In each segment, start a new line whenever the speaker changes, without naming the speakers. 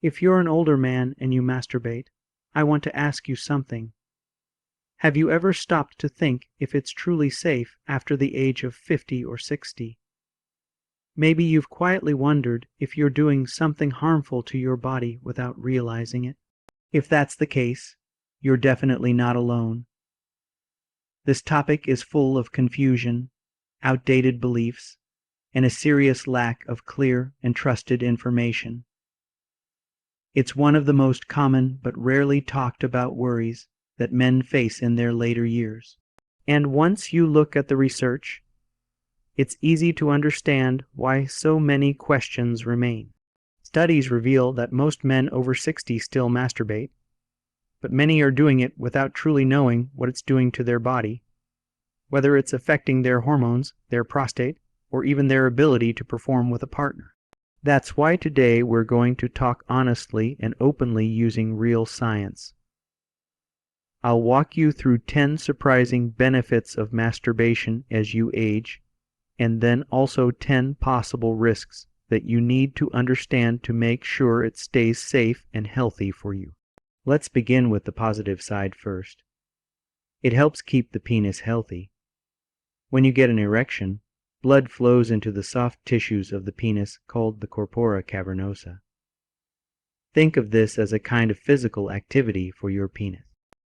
If you're an older man and you masturbate, I want to ask you something. Have you ever stopped to think if it's truly safe after the age of 50 or 60? Maybe you've quietly wondered if you're doing something harmful to your body without realizing it. If that's the case, you're definitely not alone. This topic is full of confusion, outdated beliefs, and a serious lack of clear and trusted information. It's one of the most common but rarely talked about worries that men face in their later years. And once you look at the research, it's easy to understand why so many questions remain. Studies reveal that most men over 60 still masturbate, but many are doing it without truly knowing what it's doing to their body, whether it's affecting their hormones, their prostate, or even their ability to perform with a partner. That's why today we're going to talk honestly and openly using real science. I'll walk you through 10 surprising benefits of masturbation as you age, and then also 10 possible risks that you need to understand to make sure it stays safe and healthy for you. Let's begin with the positive side first. It helps keep the penis healthy. When you get an erection, blood flows into the soft tissues of the penis called the corpora cavernosa. Think of this as a kind of physical activity for your penis.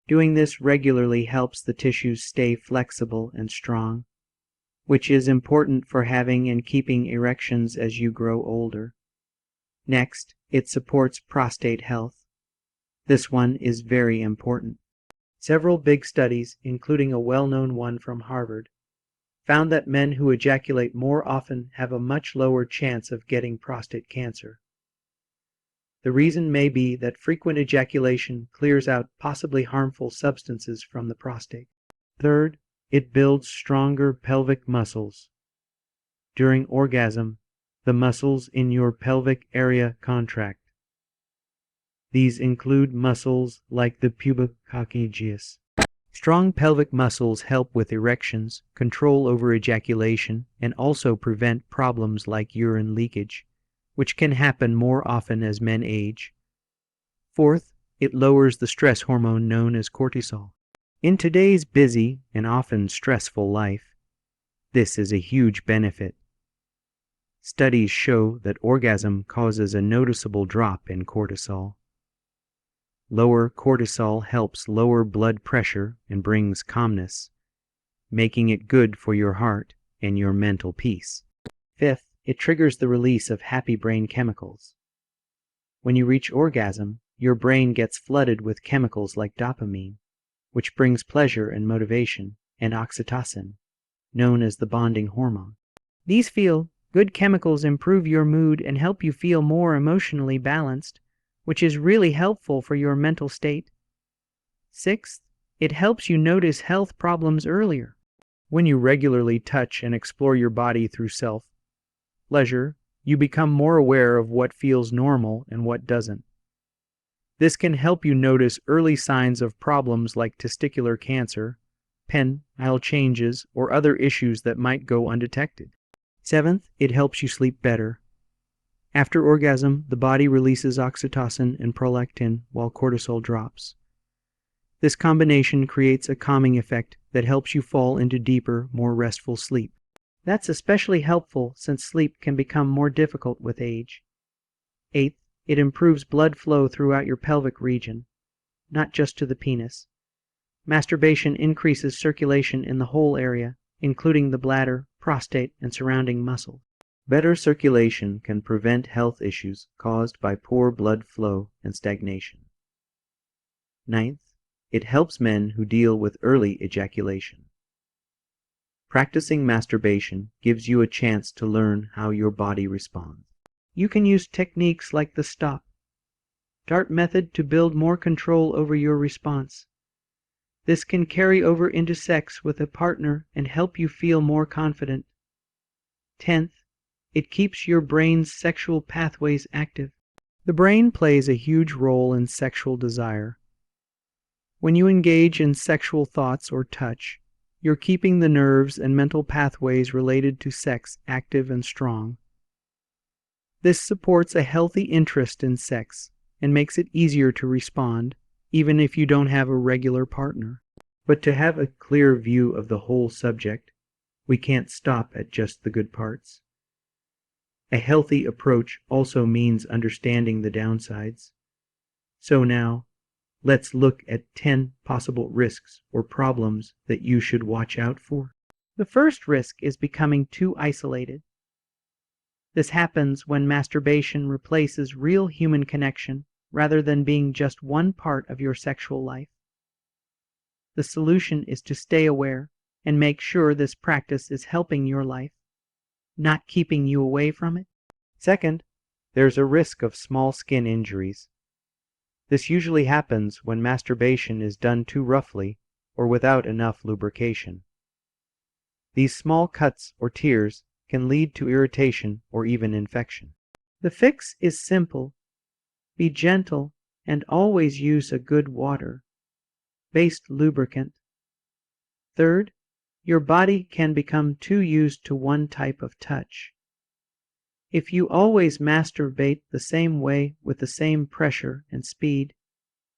Doing this regularly helps the tissues stay flexible and strong, which is important for having and keeping erections as you grow older. Next, it supports prostate health. This one is very important. Several big studies, including a well-known one from Harvard, found that men who ejaculate more often have a much lower chance of getting prostate cancer. The reason may be that frequent ejaculation clears out possibly harmful substances from the prostate. Third, it builds stronger pelvic muscles. During orgasm, the muscles in your pelvic area contract. These include muscles like the pubococcygeus. Strong pelvic muscles help with erections, control over ejaculation, and also prevent problems like urine leakage, which can happen more often as men age. Fourth, it lowers the stress hormone known as cortisol. In today's busy and often stressful life, this is a huge benefit. Studies show that orgasm causes a noticeable drop in cortisol. Lower cortisol helps lower blood pressure and brings calmness, making it good for your heart and your mental peace. Fifth, it triggers the release of happy brain chemicals. When you reach orgasm, your brain gets flooded with chemicals like dopamine, which brings pleasure and motivation, and oxytocin, known as the bonding hormone. These feel-good chemicals improve your mood and help you feel more emotionally balanced, which is really helpful for your mental state. Sixth, it helps you notice health problems earlier. When you regularly touch and explore your body through self-pleasure, you become more aware of what feels normal and what doesn't. This can help you notice early signs of problems like testicular cancer, penile changes, or other issues that might go undetected. Seventh, it helps you sleep better. After orgasm, the body releases oxytocin and prolactin while cortisol drops. This combination creates a calming effect that helps you fall into deeper, more restful sleep. That's especially helpful since sleep can become more difficult with age. Eighth, it improves blood flow throughout your pelvic region, not just to the penis. Masturbation increases circulation in the whole area, including the bladder, prostate, and surrounding muscles. Better circulation can prevent health issues caused by poor blood flow and stagnation. Ninth, it helps men who deal with early ejaculation. Practicing masturbation gives you a chance to learn how your body responds. You can use techniques like the stop-start method to build more control over your response. This can carry over into sex with a partner and help you feel more confident. 10th, it keeps your brain's sexual pathways active. The brain plays a huge role in sexual desire. When you engage in sexual thoughts or touch, you're keeping the nerves and mental pathways related to sex active and strong. This supports a healthy interest in sex and makes it easier to respond, even if you don't have a regular partner. But to have a clear view of the whole subject, we can't stop at just the good parts. A healthy approach also means understanding the downsides. So now, let's look at 10 possible risks or problems that you should watch out for. The first risk is becoming too isolated. This happens when masturbation replaces real human connection rather than being just one part of your sexual life. The solution is to stay aware and make sure this practice is helping your life, not keeping you away from it. Second, there's a risk of small skin injuries. This usually happens when masturbation is done too roughly or without enough lubrication. These small cuts or tears can lead to irritation or even infection. The fix is simple. Be gentle and always use a good water-based lubricant. Third, your body can become too used to one type of touch. If you always masturbate the same way with the same pressure and speed,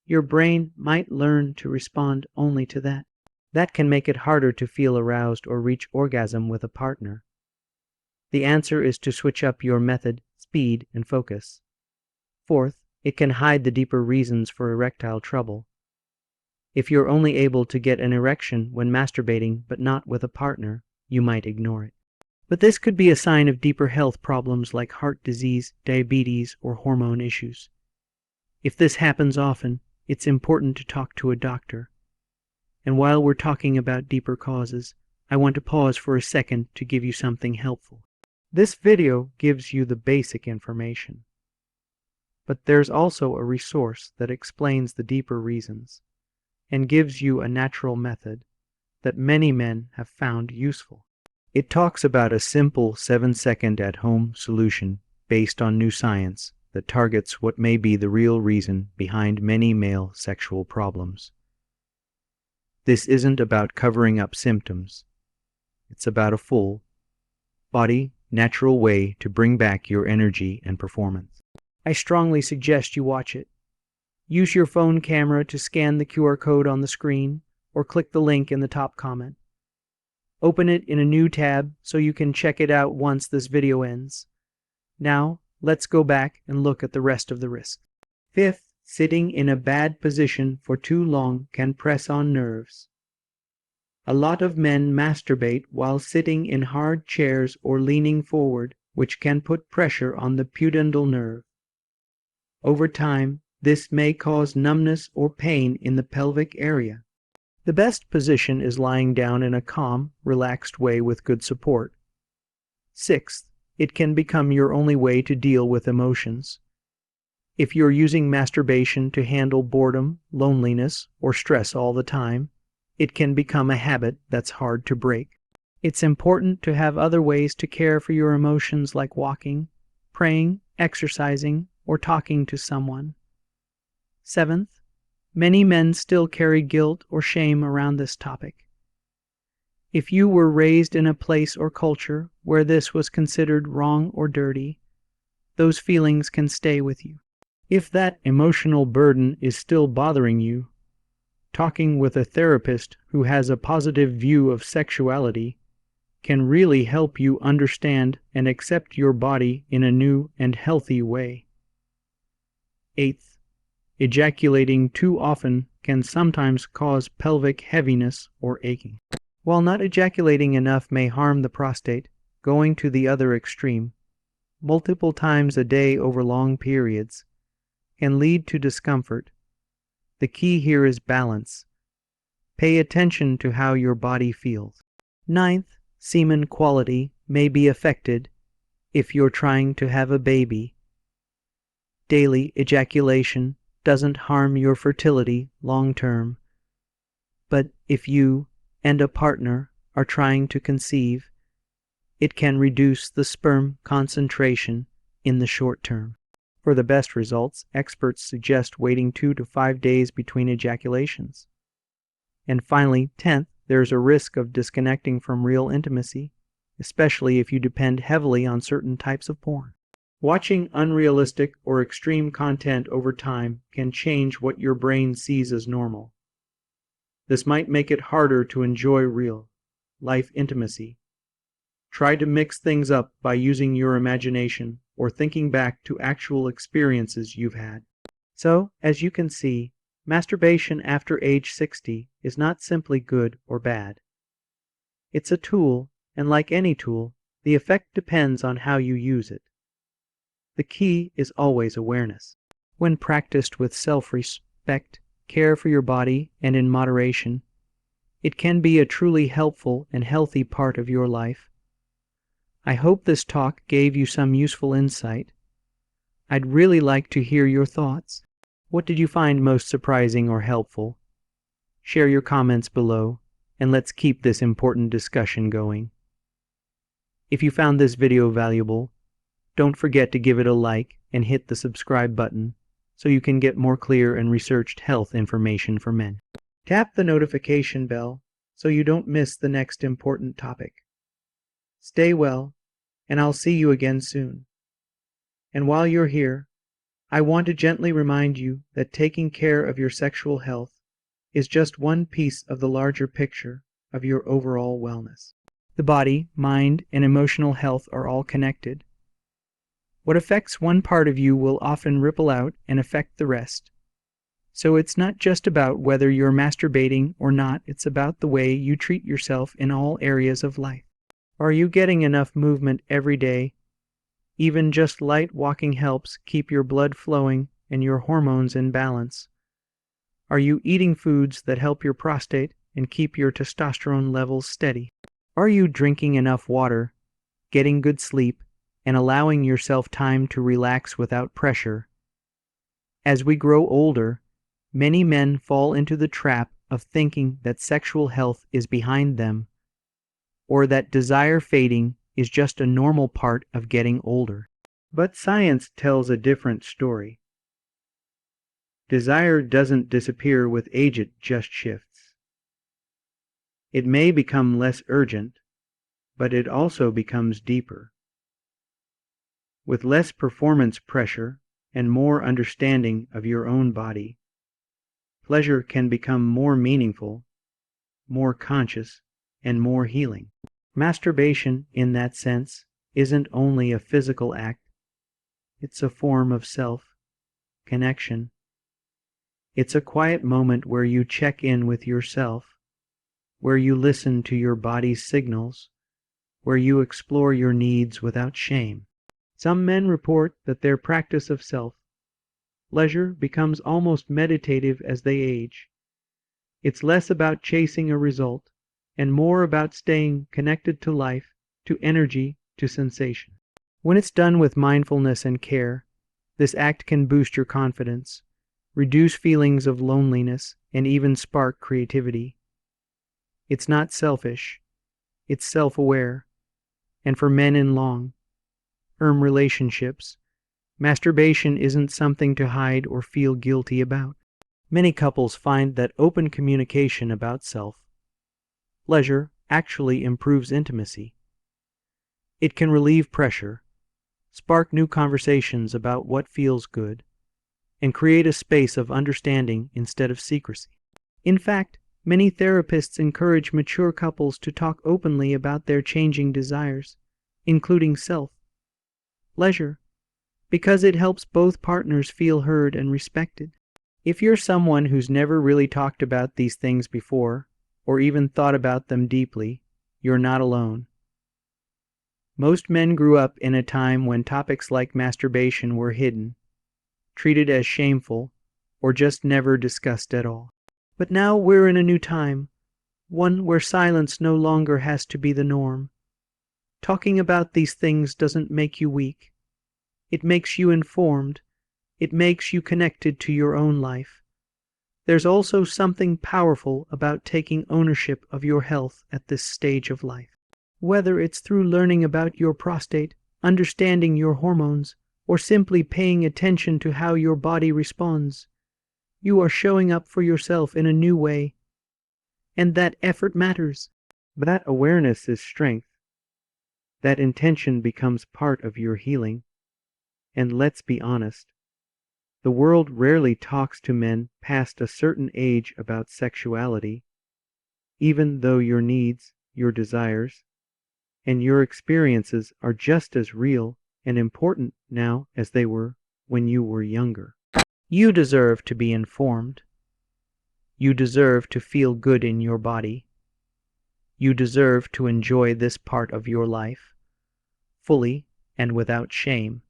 your brain might learn to respond only to that. That can make it harder to feel aroused or reach orgasm with a partner. The answer is to switch up your method, speed, and focus. Fourth, it can hide the deeper reasons for erectile trouble. If you're only able to get an erection when masturbating but not with a partner, you might ignore it. But this could be a sign of deeper health problems like heart disease, diabetes, or hormone issues. If this happens often, it's important to talk to a doctor. And while we're talking about deeper causes, I want to pause for a second to give you something helpful. This video gives you the basic information. But there's also a resource that explains the deeper reasons and gives you a natural method that many men have found useful. It talks about a simple 7-second at-home solution based on new science that targets what may be the real reason behind many male sexual problems. This isn't about covering up symptoms. It's about a full, body, natural way to bring back your energy and performance. I strongly suggest you watch it. Use your phone camera to scan the QR code on the screen or click the link in the top comment. Open it in a new tab so you can check it out once this video ends. Now, let's go back and look at the rest of the risks. Fifth, sitting in a bad position for too long can press on nerves. A lot of men masturbate while sitting in hard chairs or leaning forward, which can put pressure on the pudendal nerve. Over time, this may cause numbness or pain in the pelvic area. The best position is lying down in a calm, relaxed way with good support. Sixth, it can become your only way to deal with emotions. If you're using masturbation to handle boredom, loneliness, or stress all the time, it can become a habit that's hard to break. It's important to have other ways to care for your emotions like walking, praying, exercising, or talking to someone. Seventh, many men still carry guilt or shame around this topic. If you were raised in a place or culture where this was considered wrong or dirty, those feelings can stay with you. If that emotional burden is still bothering you, talking with a therapist who has a positive view of sexuality can really help you understand and accept your body in a new and healthy way. Eighth, ejaculating too often can sometimes cause pelvic heaviness or aching. While not ejaculating enough may harm the prostate, going to the other extreme, multiple times a day over long periods, can lead to discomfort. The key here is balance. Pay attention to how your body feels. Ninth, semen quality may be affected if you're trying to have a baby. Daily ejaculation doesn't harm your fertility long term, but if you and a partner are trying to conceive, it can reduce the sperm concentration in the short term. For the best results, experts suggest waiting 2 to 5 days between ejaculations. And finally, 10th, there's a risk of disconnecting from real intimacy, especially if you depend heavily on certain types of porn. Watching unrealistic or extreme content over time can change what your brain sees as normal. This might make it harder to enjoy real life intimacy. Try to mix things up by using your imagination or thinking back to actual experiences you've had. So, as you can see, masturbation after age 60 is not simply good or bad. It's a tool, and like any tool, the effect depends on how you use it. The key is always awareness. When practiced with self-respect, care for your body, and in moderation, it can be a truly helpful and healthy part of your life. I hope this talk gave you some useful insight. I'd really like to hear your thoughts. What did you find most surprising or helpful? Share your comments below, and let's keep this important discussion going. If you found this video valuable, don't forget to give it a like and hit the subscribe button so you can get more clear and researched health information for men. Tap the notification bell so you don't miss the next important topic. Stay well, and I'll see you again soon. And while you're here, I want to gently remind you that taking care of your sexual health is just one piece of the larger picture of your overall wellness. The body, mind, and emotional health are all connected. What affects one part of you will often ripple out and affect the rest. So it's not just about whether you're masturbating or not, it's about the way you treat yourself in all areas of life. Are you getting enough movement every day? Even just light walking helps keep your blood flowing and your hormones in balance. Are you eating foods that help your prostate and keep your testosterone levels steady? Are you drinking enough water, getting good sleep, and allowing yourself time to relax without pressure? As we grow older, many men fall into the trap of thinking that sexual health is behind them, or that desire fading is just a normal part of getting older. But science tells a different story. Desire doesn't disappear with age, it just shifts. It may become less urgent, but it also becomes deeper. With less performance pressure and more understanding of your own body, pleasure can become more meaningful, more conscious, and more healing. Masturbation, in that sense, isn't only a physical act, it's a form of self-connection. It's a quiet moment where you check in with yourself, where you listen to your body's signals, where you explore your needs without shame. Some men report that their practice of self-pleasure becomes almost meditative as they age. It's less about chasing a result, and more about staying connected to life, to energy, to sensation. When it's done with mindfulness and care, this act can boost your confidence, reduce feelings of loneliness, and even spark creativity. It's not selfish, it's self-aware, and for men in long-term relationships, masturbation isn't something to hide or feel guilty about. Many couples find that open communication about self-pleasure actually improves intimacy. It can relieve pressure, spark new conversations about what feels good, and create a space of understanding instead of secrecy. In fact, many therapists encourage mature couples to talk openly about their changing desires, including self-pleasure, because it helps both partners feel heard and respected. If you're someone who's never really talked about these things before, or even thought about them deeply, you're not alone. Most men grew up in a time when topics like masturbation were hidden, treated as shameful, or just never discussed at all. But now we're in a new time, one where silence no longer has to be the norm. Talking about these things doesn't make you weak. It makes you informed. It makes you connected to your own life. There's also something powerful about taking ownership of your health at this stage of life. Whether it's through learning about your prostate, understanding your hormones, or simply paying attention to how your body responds, you are showing up for yourself in a new way. And that effort matters. That awareness is strength. That intention becomes part of your healing. And let's be honest, the world rarely talks to men past a certain age about sexuality, even though your needs, your desires, and your experiences are just as real and important now as they were when you were younger. You deserve to be informed. You deserve to feel good in your body. You deserve to enjoy this part of your life fully and without shame.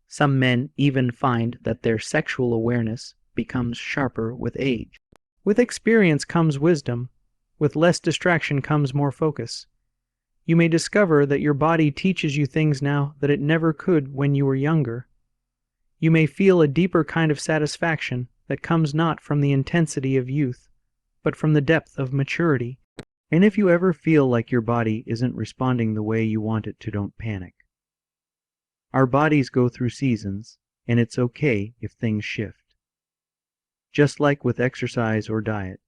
Some men even find that their sexual awareness becomes sharper with age. With experience comes wisdom. With less distraction comes more focus. You may discover that your body teaches you things now that it never could when you were younger. You may feel a deeper kind of satisfaction that comes not from the intensity of youth, but from the depth of maturity. And if you ever feel like your body isn't responding the way you want it to, don't panic. Our bodies go through seasons, and it's okay if things shift. Just like with exercise or diet,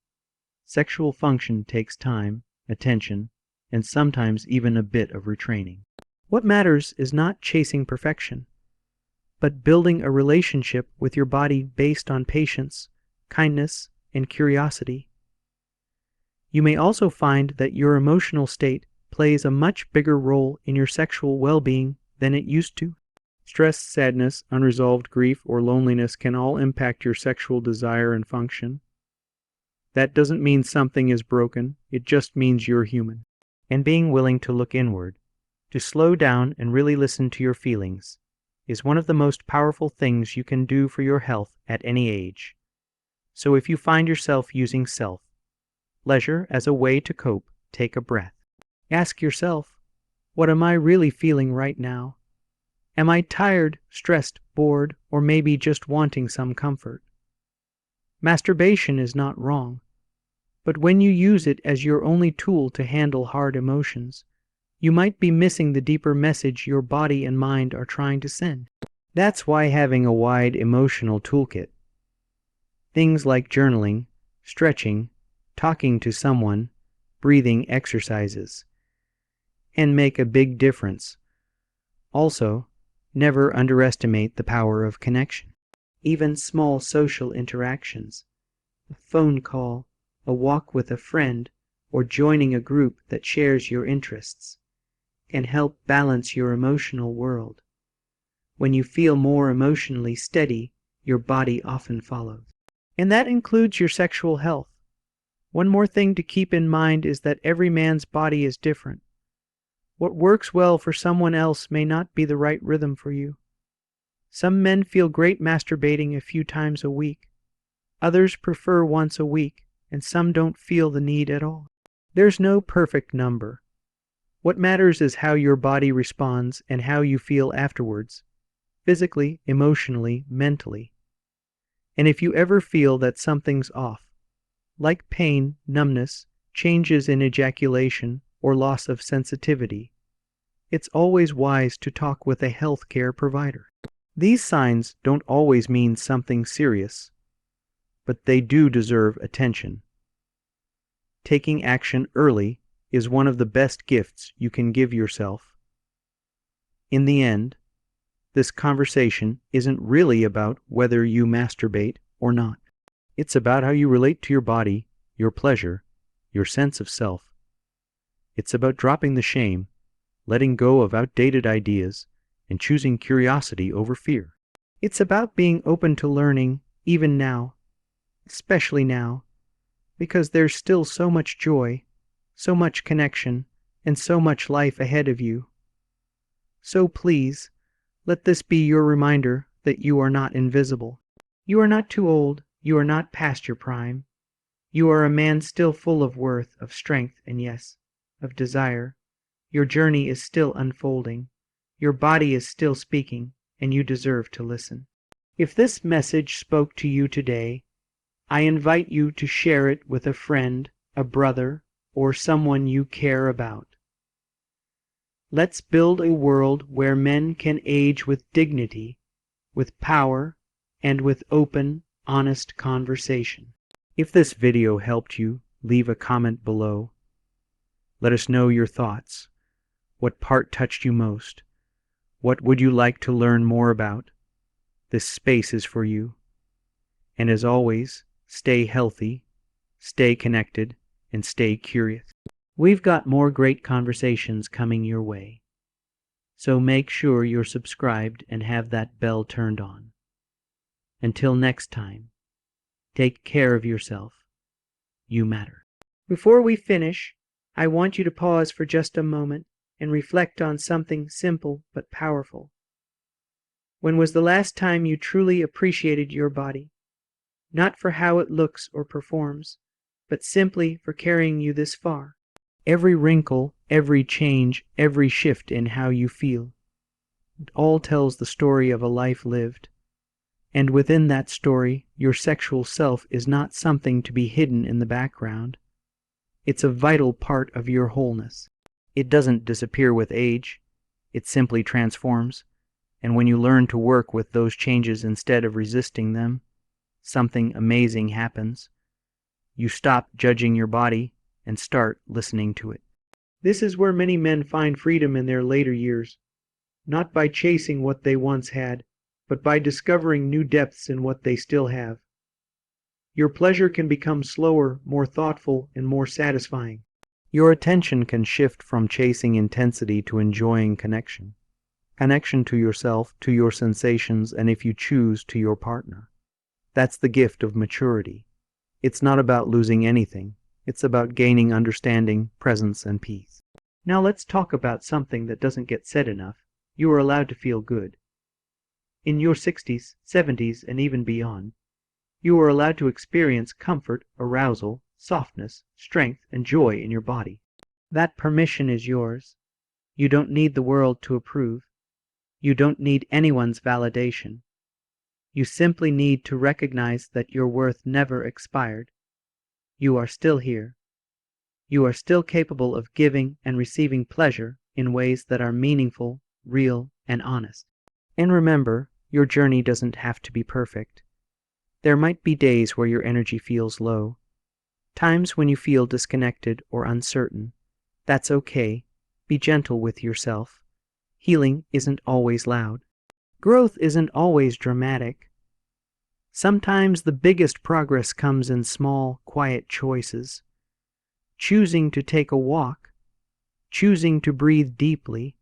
sexual function takes time, attention, and sometimes even a bit of retraining. What matters is not chasing perfection, but building a relationship with your body based on patience, kindness, and curiosity. You may also find that your emotional state plays a much bigger role in your sexual well-being than it used to. Stress, sadness, unresolved grief, or loneliness can all impact your sexual desire and function. That doesn't mean something is broken, it just means you're human. And being willing to look inward, to slow down and really listen to your feelings, is one of the most powerful things you can do for your health at any age. So if you find yourself using leisure as a way to cope, take a breath. Ask yourself, what am I really feeling right now? Am I tired, stressed, bored, or maybe just wanting some comfort? Masturbation is not wrong, but when you use it as your only tool to handle hard emotions, you might be missing the deeper message your body and mind are trying to send. That's why having a wide emotional toolkit, things like journaling, stretching, talking to someone, breathing exercises, and make a big difference. Also, never underestimate the power of connection. Even small social interactions, a phone call, a walk with a friend, or joining a group that shares your interests, can help balance your emotional world. When you feel more emotionally steady, your body often follows. And that includes your sexual health. One more thing to keep in mind is that every man's body is different. What works well for someone else may not be the right rhythm for you. Some men feel great masturbating a few times a week. Others prefer once a week, and some don't feel the need at all. There's no perfect number. What matters is how your body responds and how you feel afterwards, physically, emotionally, mentally. And if you ever feel that something's off, like pain, numbness, changes in ejaculation, or loss of sensitivity, it's always wise to talk with a healthcare provider. These signs don't always mean something serious, but they do deserve attention. Taking action early is one of the best gifts you can give yourself. In the end, this conversation isn't really about whether you masturbate or not. It's about how you relate to your body, your pleasure, your sense of self. It's about dropping the shame, letting go of outdated ideas, and choosing curiosity over fear. It's about being open to learning, even now, especially now, because there's still so much joy, so much connection, and so much life ahead of you. So please, let this be your reminder that you are not invisible. You are not too old. You are not past your prime. You are a man still full of worth, of strength, and yes, of desire. Your journey is still unfolding. Your body is still speaking, and you deserve to listen. If this message spoke to you today, I invite you to share it with a friend, a brother, or someone you care about. Let's build a world where men can age with dignity, with power, and with open, honest conversation. If this video helped you, leave a comment below. Let us know your thoughts. What part touched you most? What would you like to learn more about? This space is for you. And as always, stay healthy, stay connected, and stay curious. We've got more great conversations coming your way. So make sure you're subscribed and have that bell turned on. Until next time, take care of yourself. You matter. Before we finish, I want you to pause for just a moment and reflect on something simple but powerful. When was the last time you truly appreciated your body? Not for how it looks or performs, but simply for carrying you this far. Every wrinkle, every change, every shift in how you feel, it all tells the story of a life lived. And within that story, your sexual self is not something to be hidden in the background. It's a vital part of your wholeness. It doesn't disappear with age. It simply transforms. And when you learn to work with those changes instead of resisting them, something amazing happens. You stop judging your body and start listening to it. This is where many men find freedom in their later years, not by chasing what they once had, but by discovering new depths in what they still have. Your pleasure can become slower, more thoughtful, and more satisfying. Your attention can shift from chasing intensity to enjoying connection. Connection to yourself, to your sensations, and if you choose, to your partner. That's the gift of maturity. It's not about losing anything. It's about gaining understanding, presence, and peace. Now let's talk about something that doesn't get said enough. You are allowed to feel good. In your 60s, 70s, and even beyond, you are allowed to experience comfort, arousal, softness, strength, and joy in your body. That permission is yours. You don't need the world to approve. You don't need anyone's validation. You simply need to recognize that your worth never expired. You are still here. You are still capable of giving and receiving pleasure in ways that are meaningful, real, and honest. And remember, your journey doesn't have to be perfect. There might be days where your energy feels low, times when you feel disconnected or uncertain. That's okay. Be gentle with yourself. Healing isn't always loud. Growth isn't always dramatic. Sometimes the biggest progress comes in small, quiet choices. Choosing to take a walk, choosing to breathe deeply,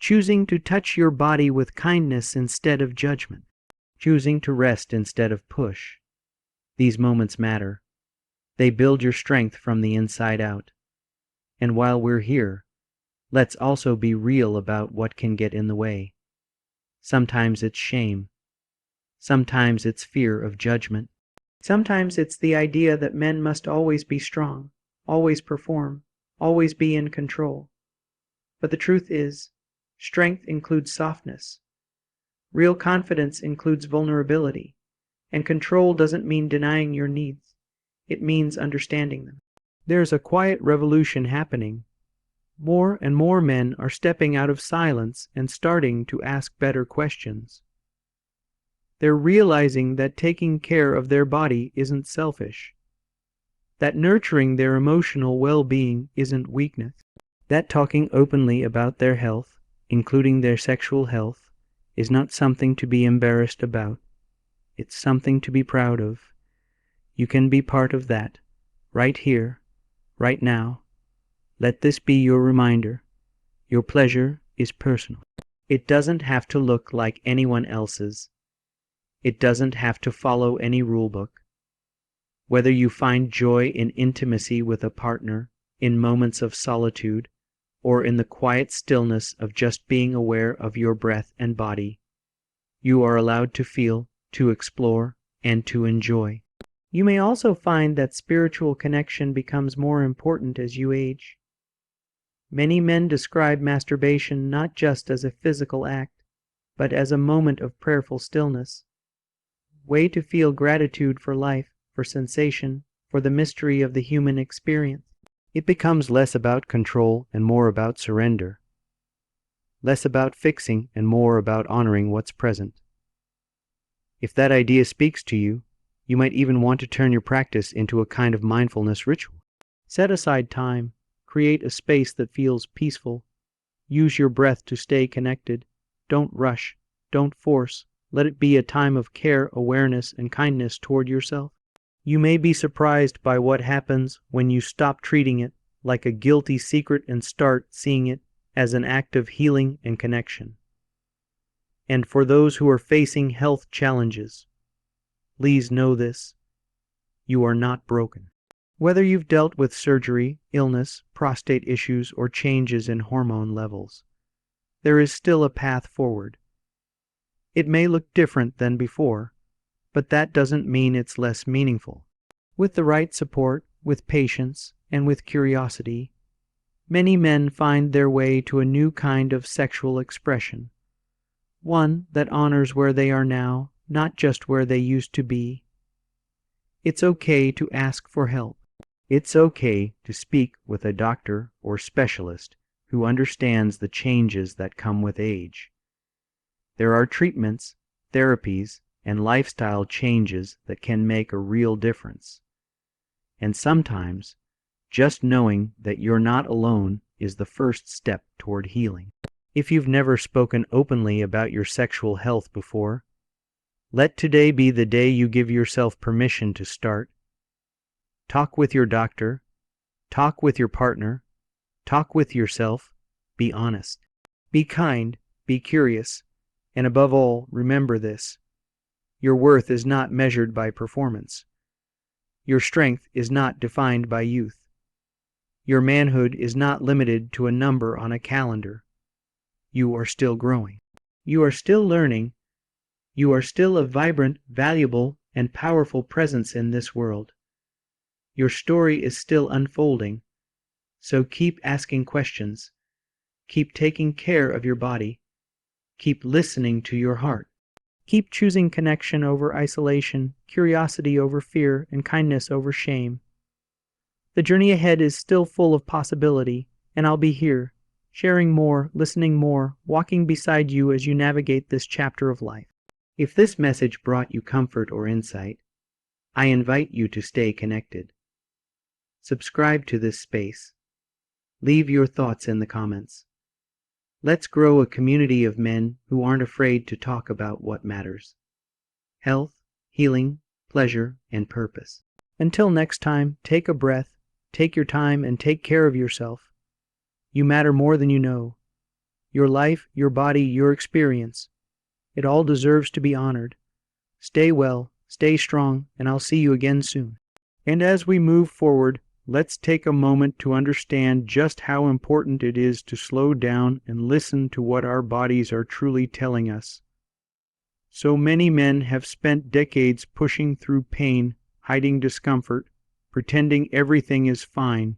choosing to touch your body with kindness instead of judgment, choosing to rest instead of push. These moments matter. They build your strength from the inside out. And while we're here, let's also be real about what can get in the way. Sometimes it's shame. Sometimes it's fear of judgment. Sometimes it's the idea that men must always be strong, always perform, always be in control. But the truth is, strength includes softness. Real confidence includes vulnerability. And control doesn't mean denying your needs. It means understanding them. There's a quiet revolution happening. More and more men are stepping out of silence and starting to ask better questions. They're realizing that taking care of their body isn't selfish, that nurturing their emotional well-being isn't weakness, that talking openly about their health, including their sexual health, is not something to be embarrassed about. It's something to be proud of. You can be part of that, right here, right now. Let this be your reminder. Your pleasure is personal. It doesn't have to look like anyone else's. It doesn't have to follow any rulebook. Whether you find joy in intimacy with a partner, in moments of solitude, or in the quiet stillness of just being aware of your breath and body, you are allowed to feel, to explore, and to enjoy. You may also find that spiritual connection becomes more important as you age. Many men describe masturbation not just as a physical act, but as a moment of prayerful stillness. Way to feel gratitude for life, for sensation, for the mystery of the human experience. It becomes less about control and more about surrender. Less about fixing and more about honoring what's present. If that idea speaks to you, you might even want to turn your practice into a kind of mindfulness ritual. Set aside time, create a space that feels peaceful, use your breath to stay connected, Don't rush. Don't force. Let it be a time of care, awareness, and kindness toward yourself. You may be surprised by what happens when you stop treating it like a guilty secret and start seeing it as an act of healing and connection. And for those who are facing health challenges, please know this: you are not broken. Whether you've dealt with surgery, illness, prostate issues, or changes in hormone levels, there is still a path forward. It may look different than before, but that doesn't mean it's less meaningful. With the right support, with patience, and with curiosity, many men find their way to a new kind of sexual expression, one that honors where they are now, not just where they used to be. It's okay to ask for help. It's okay to speak with a doctor or specialist who understands the changes that come with age. There are treatments, therapies, and lifestyle changes that can make a real difference. And sometimes, just knowing that you're not alone is the first step toward healing. If you've never spoken openly about your sexual health before, let today be the day you give yourself permission to start. Talk with your doctor, talk with your partner, talk with yourself, be honest. Be kind, be curious, and above all, remember this: your worth is not measured by performance. Your strength is not defined by youth. Your manhood is not limited to a number on a calendar. You are still growing. You are still learning. You are still a vibrant, valuable, and powerful presence in this world. Your story is still unfolding, so keep asking questions. Keep taking care of your body. Keep listening to your heart. Keep choosing connection over isolation, curiosity over fear, and kindness over shame. The journey ahead is still full of possibility, and I'll be here, sharing more, listening more, walking beside you as you navigate this chapter of life. If this message brought you comfort or insight, I invite you to stay connected. Subscribe to this space. Leave your thoughts in the comments. Let's grow a community of men who aren't afraid to talk about what matters: health, healing, pleasure, and purpose. Until next time, take a breath, take your time, and take care of yourself. You matter more than you know. Your life, your body, your experience. It all deserves to be honored. Stay well, stay strong, and I'll see you again soon. And as we move forward, let's take a moment to understand just how important it is to slow down and listen to what our bodies are truly telling us. So many men have spent decades pushing through pain, hiding discomfort, pretending everything is fine,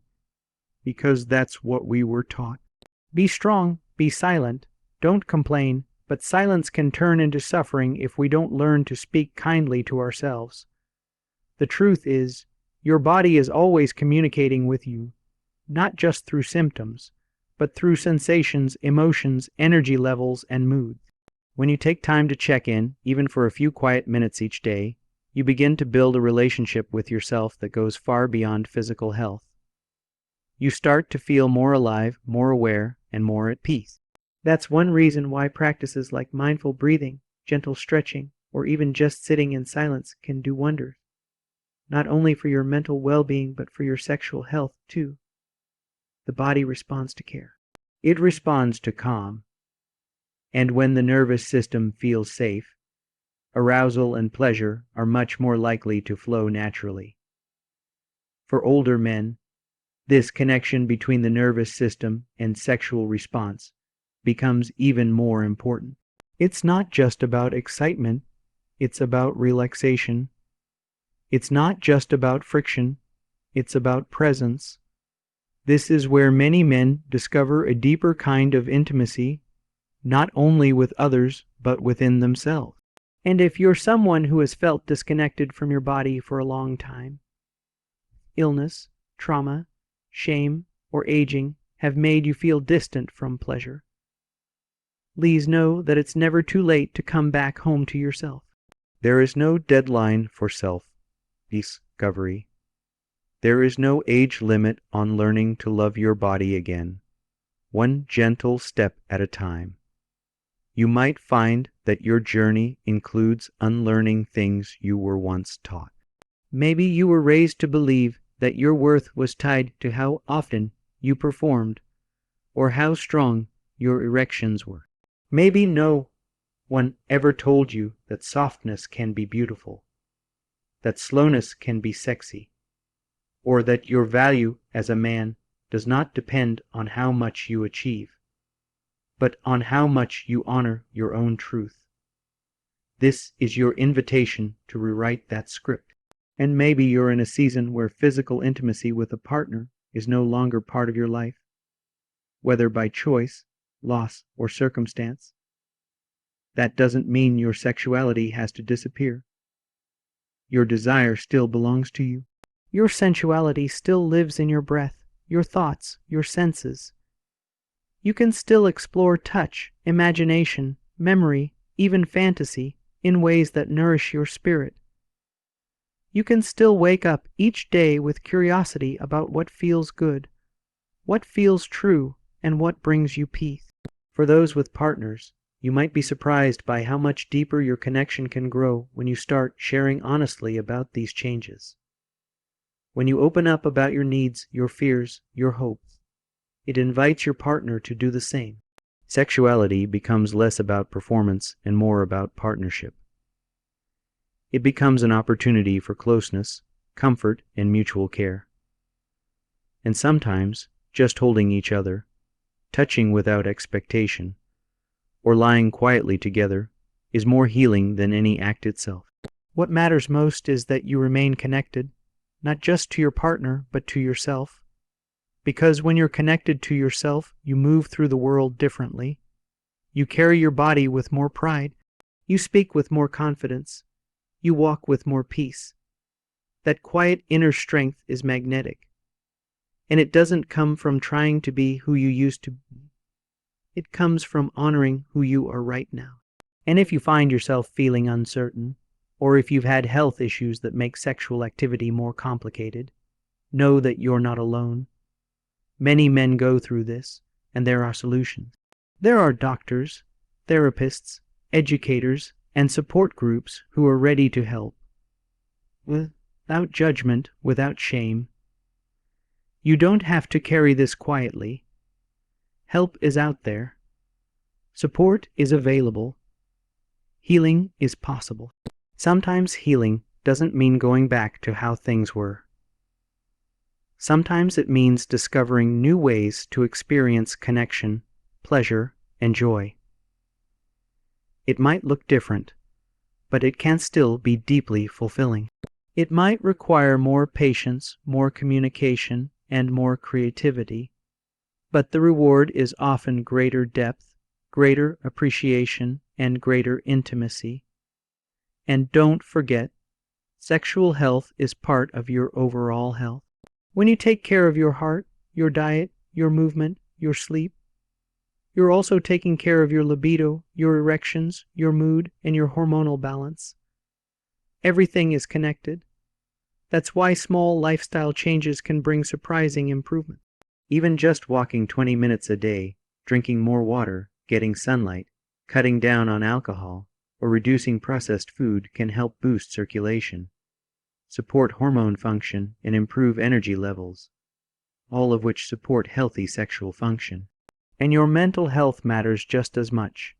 because that's what we were taught. Be strong, be silent, don't complain, but silence can turn into suffering if we don't learn to speak kindly to ourselves. The truth is, your body is always communicating with you, not just through symptoms, but through sensations, emotions, energy levels, and moods. When you take time to check in, even for a few quiet minutes each day, you begin to build a relationship with yourself that goes far beyond physical health. You start to feel more alive, more aware, and more at peace. That's one reason why practices like mindful breathing, gentle stretching, or even just sitting in silence can do wonders. Not only for your mental well-being, but for your sexual health, too. The body responds to care. It responds to calm. And when the nervous system feels safe, arousal and pleasure are much more likely to flow naturally. For older men, this connection between the nervous system and sexual response becomes even more important. It's not just about excitement, it's about relaxation. It's not just about friction, it's about presence. This is where many men discover a deeper kind of intimacy, not only with others, but within themselves. And if you're someone who has felt disconnected from your body for a long time, illness, trauma, shame, or aging have made you feel distant from pleasure, please know that it's never too late to come back home to yourself. There is no deadline for self-discovery. There is no age limit on learning to love your body again, one gentle step at a time.
You might find that your journey includes unlearning things you were once taught.
Maybe you were raised to believe that your worth was tied to how often you performed or how strong your erections were. Maybe no one ever told you that softness can be beautiful, that slowness can be sexy, or that your value as a man does not depend on how much you achieve, but on how much you honor your own truth. This is your invitation to rewrite that script. And maybe you're in a season where physical intimacy with a partner is no longer part of your life, whether by choice, loss, or circumstance. That doesn't mean your sexuality has to disappear. Your desire still belongs to you. Your sensuality still lives in your breath, your thoughts, your senses. You can still explore touch, imagination, memory, even fantasy in ways that nourish your spirit. You can still wake up each day with curiosity about what feels good, what feels true, and what brings you peace. For those with partners, you might be surprised by how much deeper your connection can grow when you start sharing honestly about these changes. When you open up about your needs, your fears, your hopes, it invites your partner to do the same.
Sexuality becomes less about performance and more about partnership. It becomes an opportunity for closeness, comfort, and mutual care. And sometimes, just holding each other, touching without expectation, or lying quietly together is more healing than any act itself.
What matters most is that you remain connected, not just to your partner, but to yourself. Because when you're connected to yourself, you move through the world differently. You carry your body with more pride. You speak with more confidence. You walk with more peace. That quiet inner strength is magnetic. And it doesn't come from trying to be who you used to be. It comes from honoring who you are right now. And if you find yourself feeling uncertain, or if you've had health issues that make sexual activity more complicated, know that you're not alone. Many men go through this, and there are solutions. There are doctors, therapists, educators, and support groups who are ready to help. Without judgment, without shame. You don't have to carry this quietly. Help is out there. Support is available. Healing is possible. Sometimes healing doesn't mean going back to how things were. Sometimes it means discovering new ways to experience connection, pleasure, and joy. It might look different, but it can still be deeply fulfilling. It might require more patience, more communication, and more creativity, but the reward is often greater depth, greater appreciation, and greater intimacy. And don't forget, sexual health is part of your overall health. When you take care of your heart, your diet, your movement, your sleep, you're also taking care of your libido, your erections, your mood, and your hormonal balance. Everything is connected. That's why small lifestyle changes can bring surprising improvement.
Even just walking 20 minutes a day, drinking more water, getting sunlight, cutting down on alcohol, or reducing processed food can help boost circulation, support hormone function, and improve energy levels, all of which support healthy sexual function.
And your mental health matters just as much.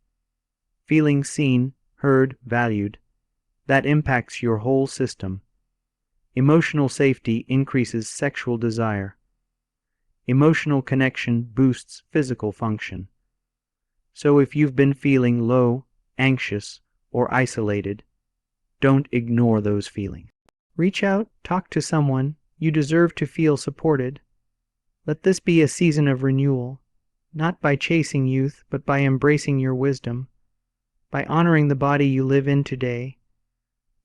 Feeling seen, heard, valued, that impacts your whole system. Emotional safety increases sexual desire. Emotional connection boosts physical function. So if you've been feeling low, anxious, or isolated, don't ignore those feelings. Reach out, talk to someone. You deserve to feel supported. Let this be a season of renewal, not by chasing youth, but by embracing your wisdom, by honoring the body you live in today,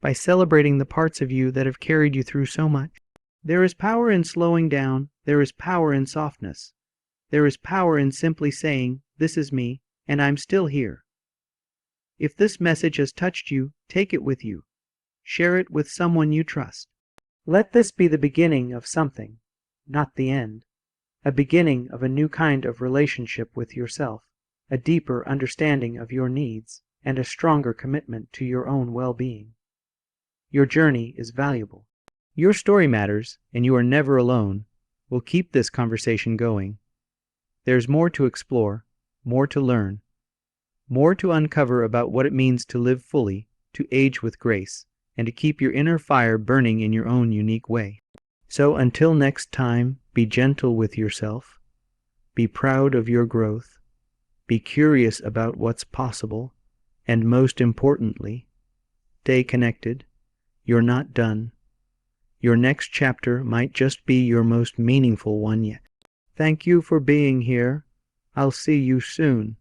by celebrating the parts of you that have carried you through so much. There is power in slowing down. There is power in softness. There is power in simply saying, "This is me, and I'm still here." If this message has touched you, take it with you. Share it with someone you trust. Let this be the beginning of something, not the end. A beginning of a new kind of relationship with yourself. a deeper understanding of your needs, and a stronger commitment to your own well-being. Your journey is valuable.
Your story matters, and you are never alone. We'll keep this conversation going. There's more to explore, more to learn, more to uncover about what it means to live fully, to age with grace, and to keep your inner fire burning in your own unique way. So until next time, be gentle with yourself, be proud of your growth, be curious about what's possible, and most importantly, stay connected. You're not done. Your next chapter might just be your most meaningful one yet. Thank you for being here. I'll see you soon.